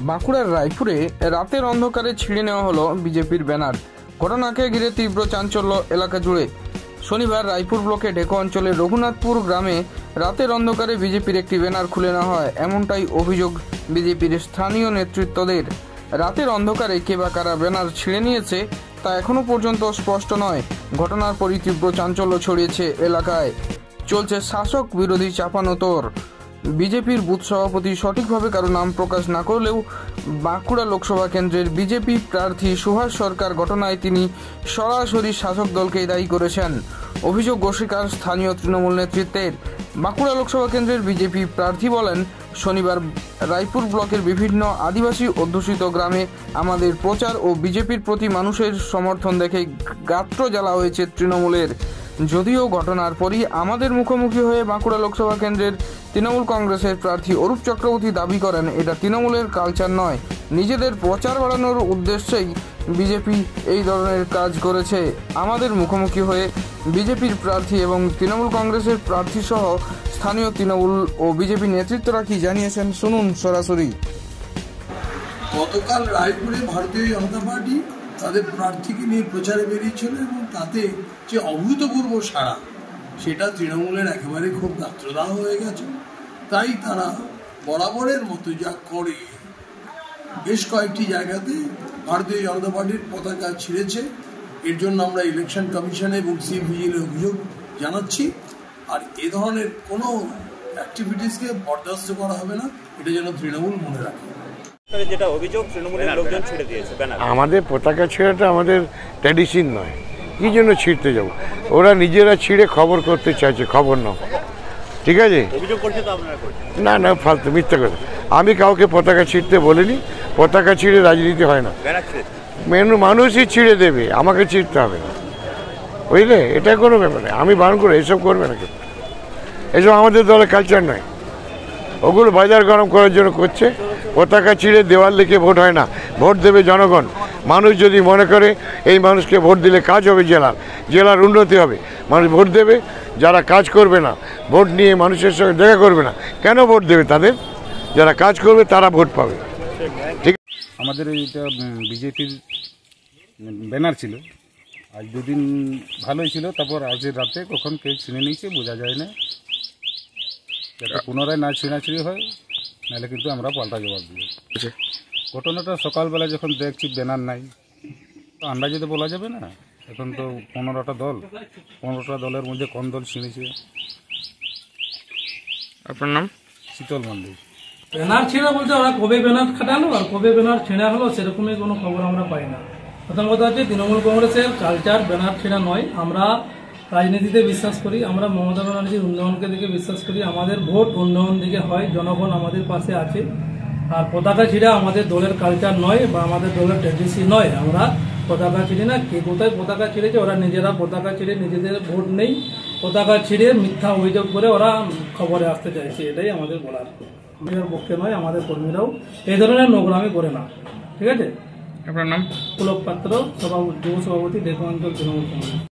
বাঁকুড়ার রায়পুরে রাতের অন্ধকারে ছিঁড়ে নেওয়া হলো বিজেপির ব্যানার। ঘটনাকে ঘিরে তীব্র চাঞ্চল্য এলাকা জুড়ে। শনিবার রায়পুর ব্লকে ঢেকো অঞ্চলের রঘুনাথপুর গ্রামে রাতের অন্ধকারে বিজেপির একটি ব্যানার খুলে নেওয়া হয়, এমনটাই অভিযোগ বিজেপির স্থানীয় নেতৃত্বদের। রাতের অন্ধকারে কে বা কারা ব্যানার ছিঁড়ে নিয়েছে তা এখনো পর্যন্ত স্পষ্ট নয়। ঘটনার পরই তীব্র চাঞ্চল্য ছড়িয়েছে এলাকায়। চলছে শাসক বিরোধী চাপানোতর। বিজেপির বুথ সভাপতি সঠিকভাবে কারো নাম প্রকাশ না করলেও বাঁকুড়া লোকসভা কেন্দ্রের বিজেপি প্রার্থী সুভাষ সরকার ঘটনায় তিনি সরাসরি শাসক দলকেই দায়ী করেছেন। অভিযোগ অস্বীকার স্থানীয় তৃণমূল নেতৃত্বের। বাঁকুড়া লোকসভা কেন্দ্রের বিজেপি প্রার্থী বলেন, শনিবার রায়পুর ব্লকের বিভিন্ন আদিবাসী অধ্যুষিত গ্রামে আমাদের প্রচার ও বিজেপির প্রতি মানুষের সমর্থন দেখে গাত্র জ্বালা হয়েছে তৃণমূলের। যদিও ঘটনার পরই আমাদের মুখোমুখি হয়ে বাঁকুড়া লোকসভা কেন্দ্রের তৃণমূল কংগ্রেসের প্রার্থী অরূপ চক্রবর্তী দাবি করেন, এটা তৃণমূলের কালচার নয়, নিজেদের প্রচার বাড়ানোর উদ্দেশ্যেই বিজেপি এই ধরনের কাজ করেছে। আমাদের মুখোমুখি হয়ে বিজেপির প্রার্থী এবং তৃণমূল কংগ্রেসের প্রার্থী সহ স্থানীয় তৃণমূল ও বিজেপি নেতৃত্বরা কি জানিয়েছেন শুনুন সরাসরি। গতকাল রায়পুরে ভারতীয় জনতা পার্টি তাদের প্রার্থীকে নিয়ে প্রচারে বেরিয়েছিল এবং তাতে যে অভূতপূর্ব সাড়া, সেটা তৃণমূলের একেবারে খুব গাত্রদাহ হয়ে গেছে। তাই তারা বরাবরের মতো যা করে বেশ কয়েকটি জায়গাতে ভারতীয় জনতা পার্টির পতাকা ছিঁড়েছে। এর জন্য আমরা ইলেকশন কমিশনে এবং সিভিজিলে অভিযোগ জানাচ্ছি। আর এ ধরনের কোনো অ্যাক্টিভিটিসকে বরদাস্ত করা হবে না, এটা যেন তৃণমূল মনে রাখে। যেটা অভিযোগ, তৃণমূলের লোকজন ছিঁড়ে দিয়েছে ব্যানার। আমাদের পতাকা ছেঁড়াটা আমাদের ট্র্যাডিশন নয়, কি জন্য ছিঁড়তে যাব? ওরা নিজেরা ছিঁড়ে খবর করতে চাইছে, খবর নাও, ঠিক আছে? অভিযোগ করছে তো আপনারা করছেন? না না, ফালতু মিথ্যা কথা। আমি কাউকে পতাকা ছিঁড়তে বলিনি। পতাকা ছিঁড়ে রাজনীতি হয় না। মানুষই ছিঁড়ে দেবে, আমাকে ছিঁড়তে হবে না, বুঝলে? এটা কোনো ব্যাপার নেই। আমি বারণ করে এসব করবে না, কিন্তু এসব আমাদের দলের কালচার নয়। ওগুলো বাজার গরম করার জন্য করছে। পতাকা ছিঁড়ে দেওয়াল লিখে ভোট হয় না, ভোট দেবে জনগণ। মানুষ যদি মনে করে এই মানুষকে ভোট দিলে কাজ হবে, জেলার উন্নতি হবে, মানুষ ভোট দেবে। যারা কাজ করবে না, ভোট নিয়ে মানুষের সঙ্গে দেখা করবে না, কেন ভোট দেবে? তাদের যারা কাজ করবে তারা ভোট পাবে। ঠিক, আমাদের এইটা বিজেপির ব্যানার ছিল, আজ দুদিন ভালোই ছিল, তারপর আজের রাতে কখন কে ছিঁড়ে নিয়েছে বোঝা যায় না। যাতে পুনরায় না ছিঁড়াছিঁড়ি হয়, নাহলে কিন্তু আমরা পাল্টা জবাব দিব। ঘটনাটা সকালবেলা যখন দেখছি ব্যানার নাই, তো আন্দাজে তো বলা যাবে না। এখন তো 15টা দলের মধ্যে কোন দল ছিঁড়েছে। আপনার নাম? শীতল মন্দির। ব্যানার ছিঁড়া বলতে ওরা কবে ব্যানার খাটালো আর কবে ব্যানার ছেঁড়া হলো সেরকমই কোনো খবর আমরা পাই না। প্রথম কথা হচ্ছে, তৃণমূল কংগ্রেসের কালচার ব্যানার ছেঁড়া নয়। আমরা রাজনীতিতে বিশ্বাস করি, আমরা মমতা ব্যানার্জির উন্নয়নকে দিকে বিশ্বাস করি। আমাদের ভোট উন্নয়ন দিকে হয়, জনগণ আমাদের পাশে আছে। আর পতাকা ছিঁড়া আমাদের দলের কালচার নয় বা আমাদের দলের ট্র্যাডিশন নয়। আমরা পতাকা ছিঁড়ি না। কে কোথায় পতাকা ছিঁড়েছে, ওরা নিজেরা পতাকা ছিঁড়ে নিজেদের ভোট নেই, পতাকা ছিঁড়ে মিথ্যা অভিযোগ করে ওরা খবরে আসতে চাইছে, এটাই আমাদের বলার। আমাদের পক্ষে নয়, আমাদের কর্মীরাও এই ধরনের নোংরামি করে না, ঠিক আছে? আপনার নাম? পুলক পাত্র, যুব সভাপতি, ঢেকো অঞ্চল তৃণমূল কংগ্রেস।